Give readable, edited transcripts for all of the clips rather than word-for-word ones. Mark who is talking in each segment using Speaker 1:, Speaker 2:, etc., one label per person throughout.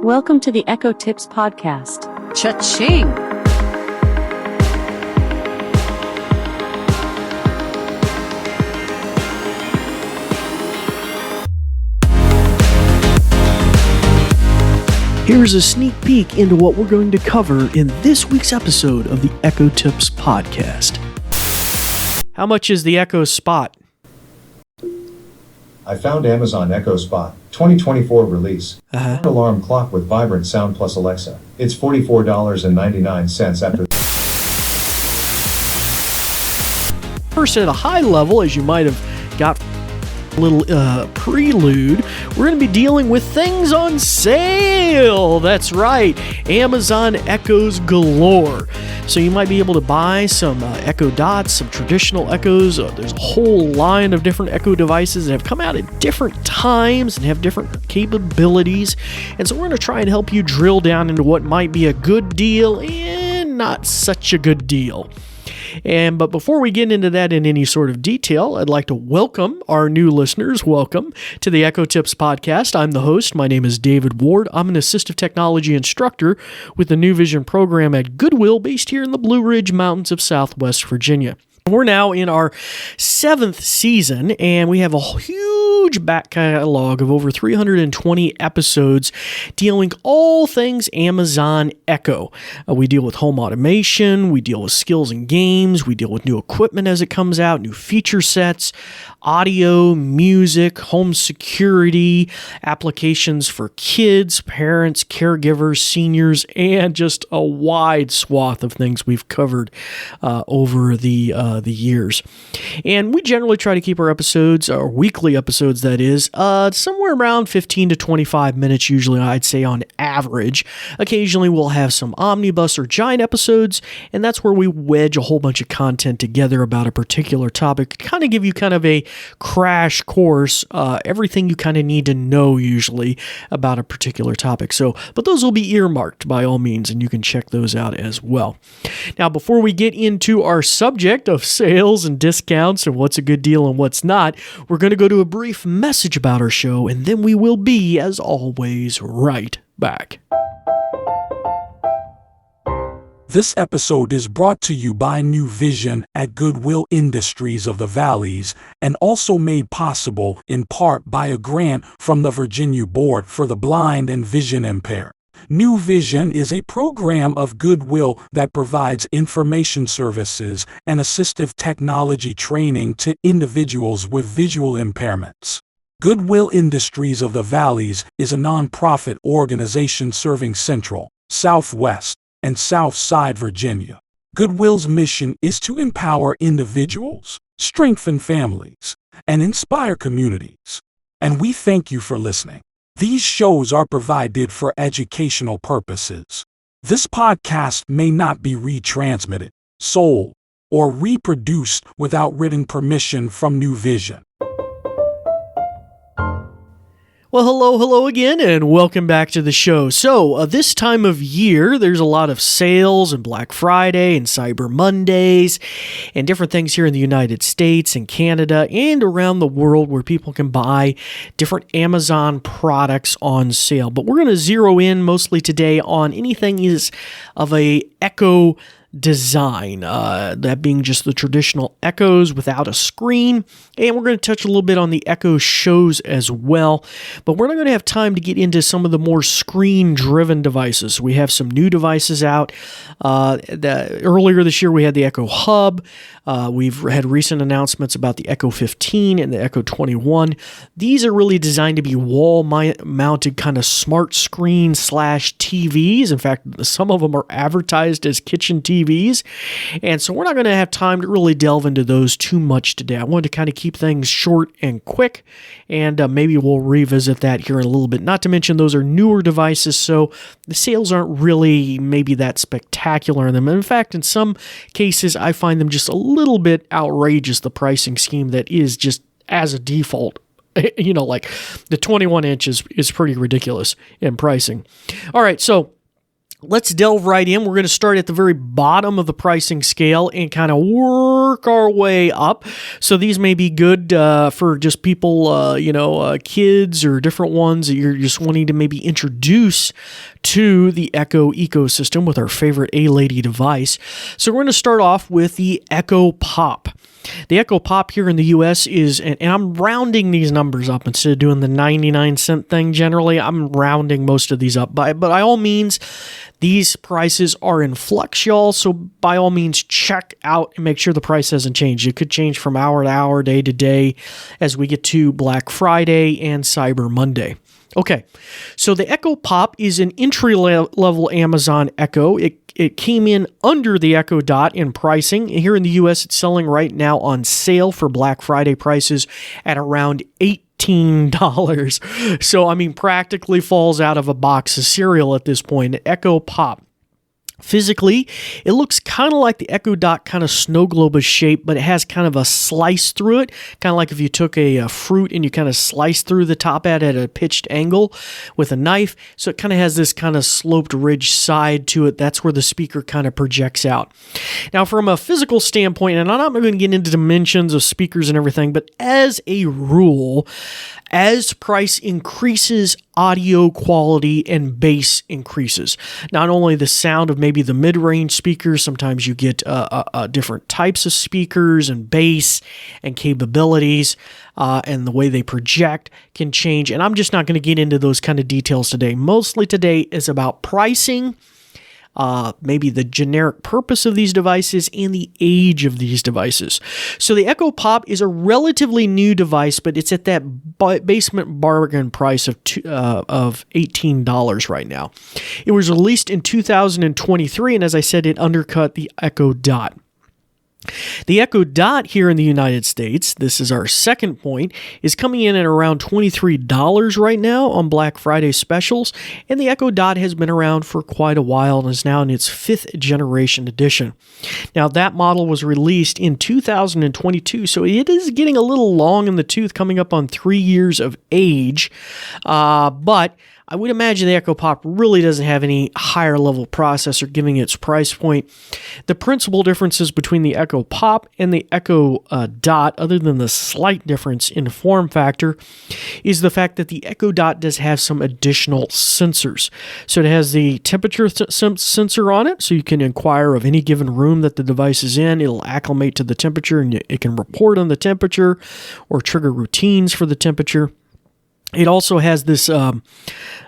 Speaker 1: Welcome to the Echo Tips Podcast.
Speaker 2: Cha-ching!
Speaker 3: Here's a sneak peek into what we're going to cover in this week's episode of the Echo Tips Podcast. How much is the Echo Spot?
Speaker 4: I found Amazon Echo Spot 2024 release. Alarm clock with vibrant sound plus Alexa. It's $44.99 after.
Speaker 3: First, at a high level, as you might have got a little prelude, we're going to be dealing with things on sale. That's right, Amazon Echoes galore. So you might be able to buy some Echo Dots, some traditional Echoes. There's a whole line of different Echo devices that have come out at different times and have different capabilities. And so we're going to try and help you drill down into what might be a good deal and not such a good deal. But before we get into that in any sort of detail, I'd like to welcome our new listeners. Welcome to the Echo Tips Podcast. I'm the host. My name is David Ward. I'm an assistive technology instructor with the New Vision program at Goodwill, based here in the Blue Ridge Mountains of Southwest Virginia. We're now in our 7th season, and we have a huge back catalog of over 320 episodes dealing all things Amazon Echo. We deal with home automation, we deal with skills and games, we deal with new equipment as it comes out, new feature sets, audio, music, home security, applications for kids, parents, caregivers, seniors, and just a wide swath of things we've covered over the years. And we generally try to keep our episodes, our weekly episodes that is, somewhere around 15 to 25 minutes usually, I'd say on average. Occasionally we'll have some omnibus or giant episodes, and that's where we wedge a whole bunch of content together about a particular topic, kind of give you kind of a crash course, everything you kind of need to know usually about a particular topic. But those will be earmarked by all means, and you can check those out as well. Now, before we get into our subject of sales and discounts and what's a good deal and what's not, we're going to go to a brief message about our show, and then we will be, as always, right back.
Speaker 5: This episode is brought to you by New Vision at Goodwill Industries of the Valleys, and also made possible in part by a grant from the Virginia Board for the Blind and Vision Impaired. New Vision is a program of Goodwill that provides information services and assistive technology training to individuals with visual impairments. Goodwill Industries of the Valleys is a nonprofit organization serving Central, Southwest, and Southside Virginia. Goodwill's mission is to empower individuals, strengthen families, and inspire communities. And we thank you for listening. These shows are provided for educational purposes. This podcast may not be retransmitted, sold, or reproduced without written permission from New Vision.
Speaker 3: Well, hello again, and welcome back to the show. So, this time of year, there's a lot of sales and Black Friday and Cyber Mondays and different things here in the United States and Canada and around the world where people can buy different Amazon products on sale. But we're going to zero in mostly today on anything is of a Echo design, that being just the traditional Echoes without a screen, and we're going to touch a little bit on the Echo shows as well, but we're not going to have time to get into some of the more screen-driven devices. We have some new devices out. Earlier this year we had the Echo Hub. We've had recent announcements about the Echo 15 and the Echo 21. These are really designed to be wall-mounted kind of smart screen / TVs. In fact, some of them are advertised as kitchen TVs. And so we're not going to have time to really delve into those too much today. I wanted to kind of keep things short and quick, and maybe we'll revisit that here in a little bit. Not to mention those are newer devices, so the sales aren't really maybe that spectacular in them. In fact, in some cases, I find them just a little bit outrageous, the pricing scheme that is just as a default. Like the 21 inch is pretty ridiculous in pricing. All right, so let's delve right in. We're going to start at the very bottom of the pricing scale and kind of work our way up. So these may be good for just people, kids or different ones that you're just wanting to maybe introduce to the Echo ecosystem with our favorite A-Lady device. So we're going to start off with the Echo Pop. The Echo Pop here in the US is, and I'm rounding these numbers up instead of doing the 99-cent thing generally. I'm rounding most of these up. But by all means, these prices are in flux, y'all. So by all means, check out and make sure the price hasn't changed. It could change from hour to hour, day to day as we get to Black Friday and Cyber Monday. Okay, so the Echo Pop is an entry-level Amazon Echo. It came in under the Echo Dot in pricing. Here in the U.S., it's selling right now on sale for Black Friday prices at around $18. So, I mean, practically falls out of a box of cereal at this point. Echo Pop. Physically, it looks kind of like the Echo Dot kind of snow globe shape, but it has kind of a slice through it, kind of like if you took a fruit and you kind of slice through the top at a pitched angle with a knife. So it kind of has this kind of sloped ridge side to it. That's where the speaker kind of projects out. Now, from a physical standpoint, and I'm not going to get into dimensions of speakers and everything, but as a rule, as price increases, audio quality and bass increases. Not only the sound of maybe the mid-range speakers, sometimes you get different types of speakers and bass and capabilities, and the way they project can change. And I'm just not going to get into those kind of details today. Mostly today is about pricing, maybe the generic purpose of these devices and the age of these devices. So the Echo Pop is a relatively new device, but it's at that basement bargain price of $18 right now. It was released in 2023, and as I said, it undercut the Echo Dot. The Echo Dot here in the United States, this is our second point, is coming in at around $23 right now on Black Friday specials, and the Echo Dot has been around for quite a while and is now in its 5th generation edition. Now, that model was released in 2022, so it is getting a little long in the tooth, coming up on 3 years of age, but I would imagine the Echo Pop really doesn't have any higher level processor giving its price point. The principal differences between the Echo Pop and the Echo Dot, other than the slight difference in form factor, is the fact that the Echo Dot does have some additional sensors. So it has the temperature sensor on it, so you can inquire of any given room that the device is in. It'll acclimate to the temperature, and it can report on the temperature or trigger routines for the temperature. It also has this thing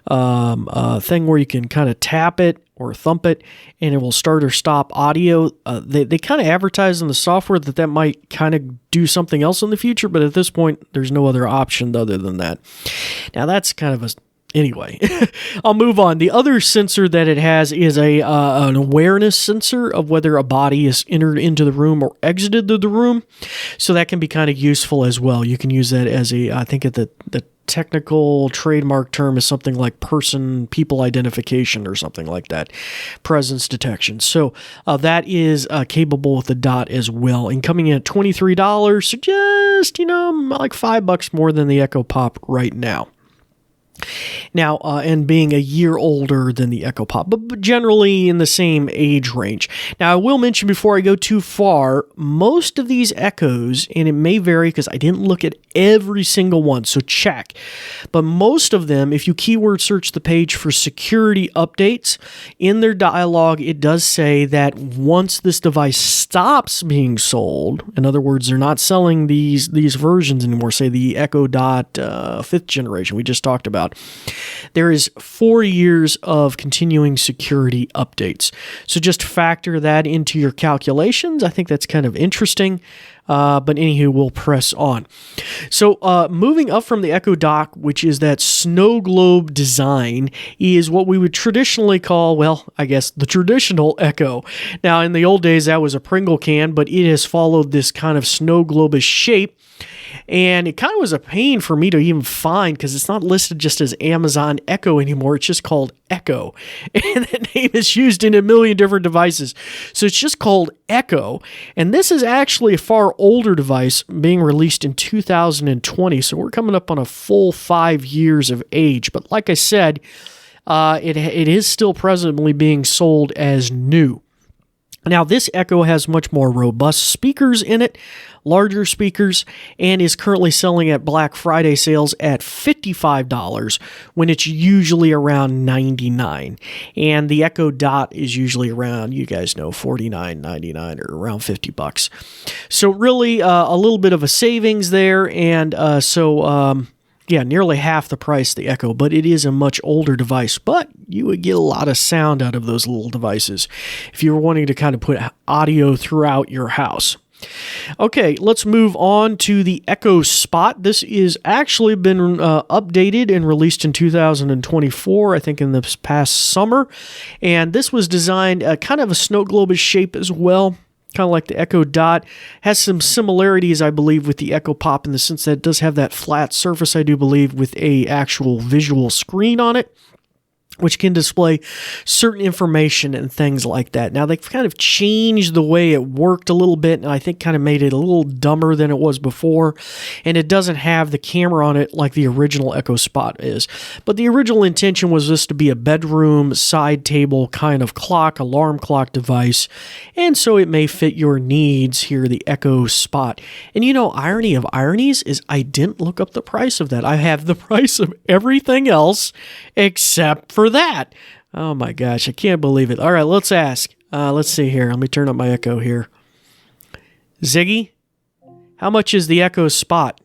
Speaker 3: where you can kind of tap it or thump it, and it will start or stop audio. They kind of advertise in the software that might kind of do something else in the future, but at this point, there's no other option other than that. Now, that's kind of anyway, I'll move on. The other sensor that it has is an awareness sensor of whether a body is entered into the room or exited the room. So that can be kind of useful as well. You can use that as I think the technical trademark term is something like people identification or something like that, presence detection. So that is capable with the Dot as well. And coming in at $23, so just, like $5 more than the Echo Pop right now. Now, and being a year older than the Echo Pop, but generally in the same age range. Now, I will mention before I go too far, most of these Echoes, and it may vary because I didn't look at every single one, so check. But most of them, if you keyword search the page for security updates, in their dialogue, it does say that once this device stops being sold, in other words, they're not selling these versions anymore, say the Echo Dot 5th generation we just talked about, there is 4 years of continuing security updates. So just factor that into your calculations. I think that's kind of interesting. But anywho, we'll press on. So moving up from the Echo Dot, which is that snow globe design, is what we would traditionally call, well, I guess the traditional Echo. Now, in the old days, that was a Pringle can, but it has followed this kind of snow globe-ish shape. And it kind of was a pain for me to even find because it's not listed just as Amazon Echo anymore. It's just called Echo. And that name is used in a million different devices. So it's just called Echo. And this is actually a far older device being released in 2020. So we're coming up on a full 5 years of age. But like I said, It is still presently being sold as new. Now, this Echo has much more robust speakers in it, larger speakers, and is currently selling at Black Friday sales at $55 when it's usually around $99. And the Echo Dot is usually around, you guys know, $49.99 or around $50. So really a little bit of a savings there, and yeah, nearly half the price of the Echo, but it is a much older device. But you would get a lot of sound out of those little devices if you were wanting to kind of put audio throughout your house. Okay, let's move on to the Echo Spot. This is actually been updated and released in 2024, I think in this past summer. And this was designed kind of a snow globe shape as well. Kind of like the Echo Dot, has some similarities, I believe, with the Echo Pop in the sense that it does have that flat surface, I do believe, with a actual visual screen on it, which can display certain information and things like that. Now, they've kind of changed the way it worked a little bit, and I think kind of made it a little dumber than it was before, and it doesn't have the camera on it like the original Echo Spot is. But the original intention was this to be a bedroom side table kind of clock, alarm clock device, and so it may fit your needs here, the Echo Spot. And you know, irony of ironies is I didn't look up the price of that. I have the price of everything else except for that. Oh my gosh, I can't believe it. All right, let's ask. Let's see here. Let me turn up my Echo here. Ziggy, how much is the Echo Spot?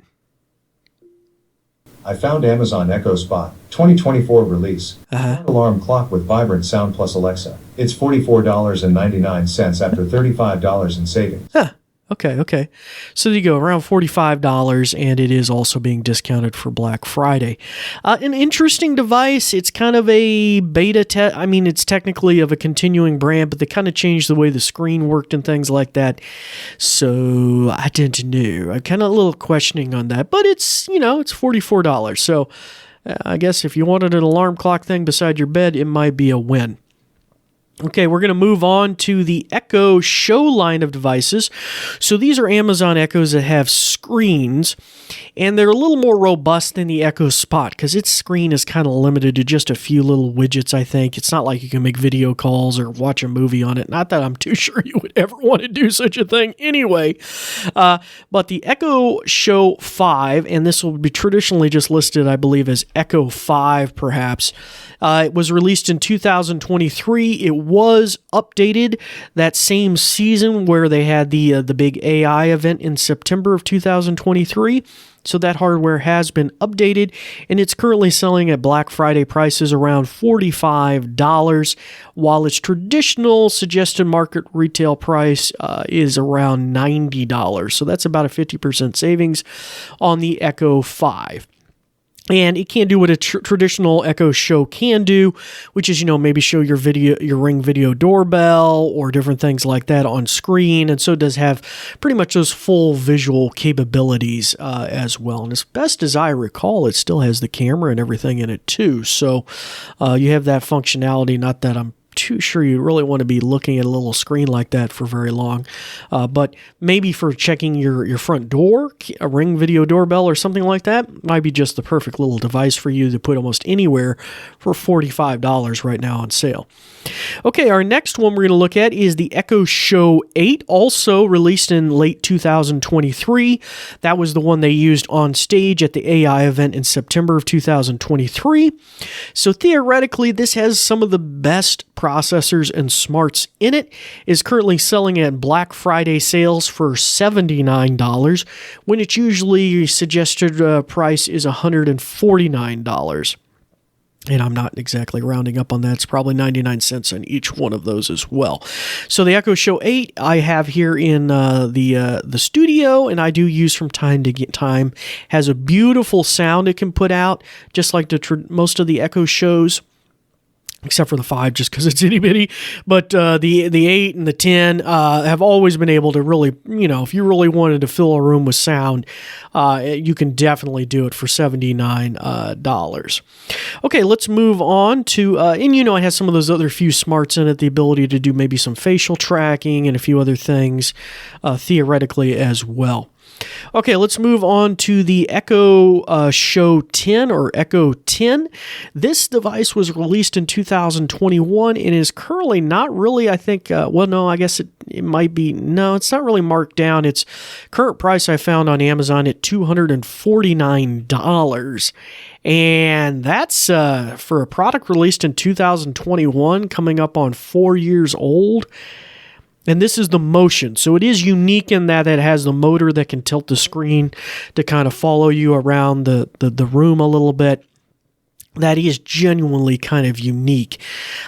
Speaker 4: I found Amazon Echo Spot 2024 release. Alarm clock with vibrant sound plus Alexa. It's $44.99 after $35 in savings.
Speaker 3: Huh. Okay. So there you go, around $45, and it is also being discounted for Black Friday. An interesting device. It's kind of a beta test. I mean, it's technically of a continuing brand, but they kind of changed the way the screen worked and things like that. So I didn't know. I'm kind of a little questioning on that, but it's, it's $44. So I guess if you wanted an alarm clock thing beside your bed, it might be a win. Okay, we're going to move on to the Echo Show line of devices. So these are Amazon Echoes that have screens, and they're a little more robust than the Echo Spot because its screen is kind of limited to just a few little widgets, I think. It's not like you can make video calls or watch a movie on it. Not that I'm too sure you would ever want to do such a thing anyway. But the Echo Show 5, and this will be traditionally just listed, I believe, as Echo 5 perhaps. It was released in 2023. It was updated that same season where they had the big AI event in September of 2023. So that hardware has been updated, and it's currently selling at Black Friday prices around $45, while its traditional suggested market retail price is around $90. So that's about a 50% savings on the Echo 5. And it can do what a traditional Echo Show can do, which is, maybe show your Ring video doorbell or different things like that on screen. And so it does have pretty much those full visual capabilities as well. And as best as I recall, it still has the camera and everything in it too. So you have that functionality. Not that I'm too sure you really want to be looking at a little screen like that for very long, but maybe for checking your front door, a Ring video doorbell or something like that might be just the perfect little device for you to put almost anywhere for $45 right now on sale. Okay, our next one we're going to look at is the Echo Show 8, also released in late 2023. That was the one they used on stage at the AI event in September of 2023. So theoretically, this has some of the best processors and smarts in it. Is currently selling at Black Friday sales for $79, when its usually suggested price is $149. And I'm not exactly rounding up on that. It's probably 99 cents on each one of those as well. So the Echo Show 8 I have here in the studio, and I do use from time to time. Has a beautiful sound it can put out, just like most of the Echo Shows. Except for the 5, just because it's itty bitty. But the 8 and the 10 have always been able to really, if you really wanted to fill a room with sound, you can definitely do it for $79. Okay, let's move on to, and it has some of those other few smarts in it, the ability to do maybe some facial tracking and a few other things theoretically as well. Okay, let's move on to the Echo Show 10 or Echo 10. This device was released in 2021 and is currently not really, I think, no, I guess it might be, no, it's not really marked down. Its current price I found on Amazon at $249. And that's for a product released in 2021, coming up on 4 years old. And this is the motion. So it is unique in that it has the motor that can tilt the screen to kind of follow you around the room a little bit. That is genuinely kind of unique.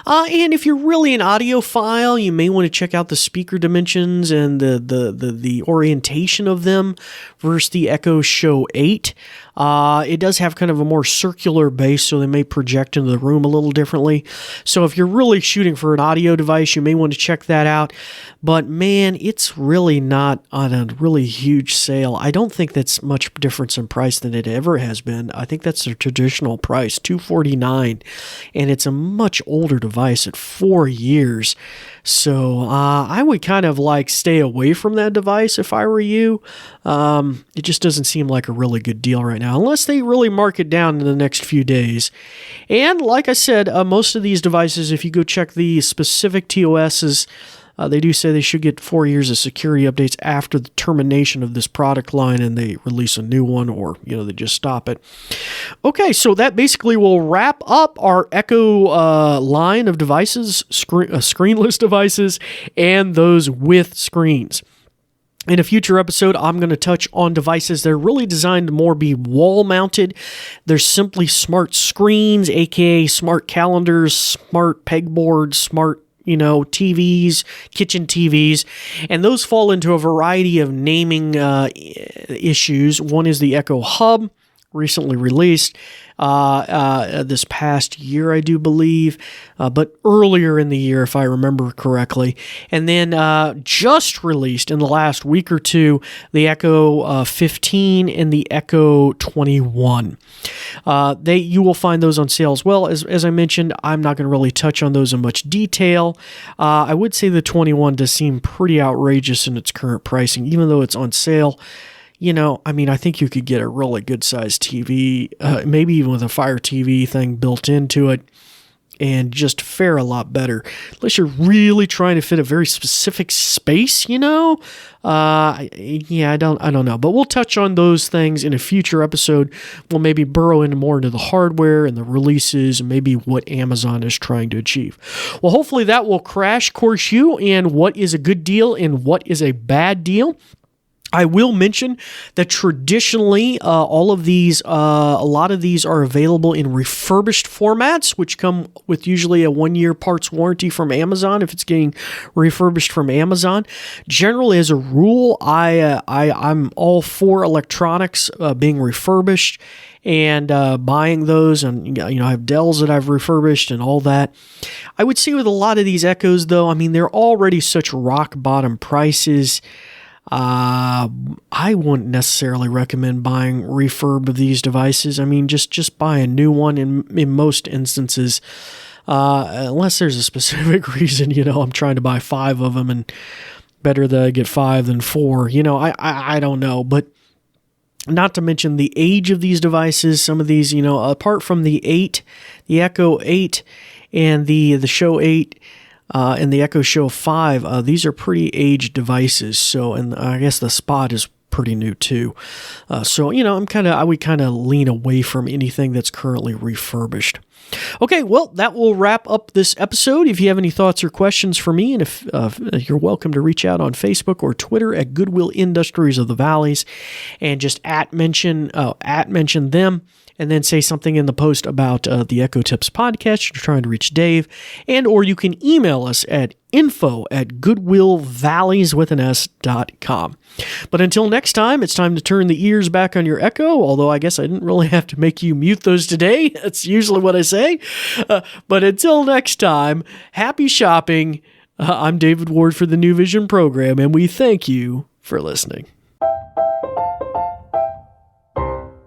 Speaker 3: And if you're really an audiophile, you may want to check out the speaker dimensions and the orientation of them versus the Echo Show 8. It does have kind of a more circular base, so they may project into the room a little differently. So if you're really shooting for an audio device, you may want to check that out. But man, it's really not on a really huge sale. I don't think that's much difference in price than it ever has been. I think that's the traditional price, $249, and it's a much older device at 4 years. So I would kind of like stay away from that device if I were you. It just doesn't seem like a really good deal right now, unless they really mark it down in the next few days. And like I said, most of these devices, if you go check the specific TOSs, they do say they should get 4 years of security updates after the termination of this product line and they release a new one, or, they just stop it. Okay, so that basically will wrap up our Echo line of devices, screenless devices, and those with screens. In a future episode, I'm going to touch on devices that are really designed to more be wall-mounted. They're simply smart screens, aka smart calendars, smart pegboards, smart TVs, kitchen TVs, and those fall into a variety of naming issues. One is the Echo Hub, recently released this past year, I do believe, but earlier in the year, if I remember correctly. And then just released in the last week or two, the Echo 15 and the Echo 21. You will find those on sale as well. As I mentioned, I'm not going to really touch on those in much detail. I would say the 21 does seem pretty outrageous in its current pricing, even though it's on sale. I think you could get a really good sized TV, maybe even with a Fire TV thing built into it, and just fare a lot better. Unless you're really trying to fit a very specific space, I don't know. But we'll touch on those things in a future episode. We'll maybe burrow more into the hardware and the releases and maybe what Amazon is trying to achieve. Well, hopefully that will crash course you in what is a good deal and what is a bad deal. I will mention that traditionally, a lot of these are available in refurbished formats, which come with usually a 1-year parts warranty from Amazon if it's getting refurbished from Amazon. Generally, as a rule, I'm all for electronics being refurbished and buying those, and I have Dells that I've refurbished and all that. I would say with a lot of these Echoes, though, they're already such rock bottom prices. I wouldn't necessarily recommend buying refurb of these devices. Just buy a new one in most instances, unless there's a specific reason, I'm trying to buy 5 of them and better that I get 5 than 4. I don't know, but not to mention the age of these devices. Some of these, apart from the Echo 8 and the Show 8, and the Echo Show 5, these are pretty aged devices. So, and I guess the Spot is pretty new too. So, I would kind of lean away from anything that's currently refurbished. Okay, well, that will wrap up this episode. If you have any thoughts or questions for me, and if you're welcome to reach out on Facebook or Twitter at Goodwill Industries of the Valleys, and just mention them. And then say something in the post about the Echo Tips podcast. You're trying to reach Dave. Or you can email us at info@goodwillvalleys.com. But until next time, it's time to turn the ears back on your Echo, although I guess I didn't really have to make you mute those today. That's usually what I say. But until next time, happy shopping. I'm David Ward for the New Vision program, and we thank you for listening.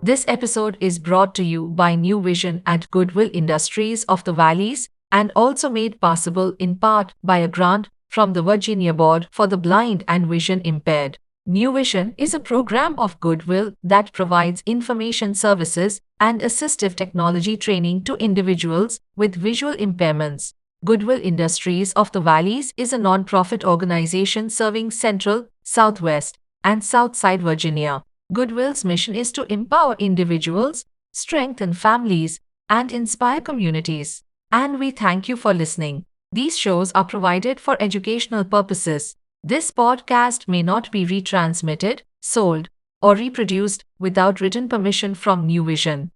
Speaker 2: This episode is brought to you by New Vision at Goodwill Industries of the Valleys, and also made possible in part by a grant from the Virginia Board for the Blind and Vision Impaired. New Vision is a program of Goodwill that provides information services and assistive technology training to individuals with visual impairments. Goodwill Industries of the Valleys is a non-profit organization serving Central, Southwest, and Southside Virginia. Goodwill's mission is to empower individuals, strengthen families, and inspire communities. And we thank you for listening. These shows are provided for educational purposes. This podcast may not be retransmitted, sold, or reproduced without written permission from New Vision.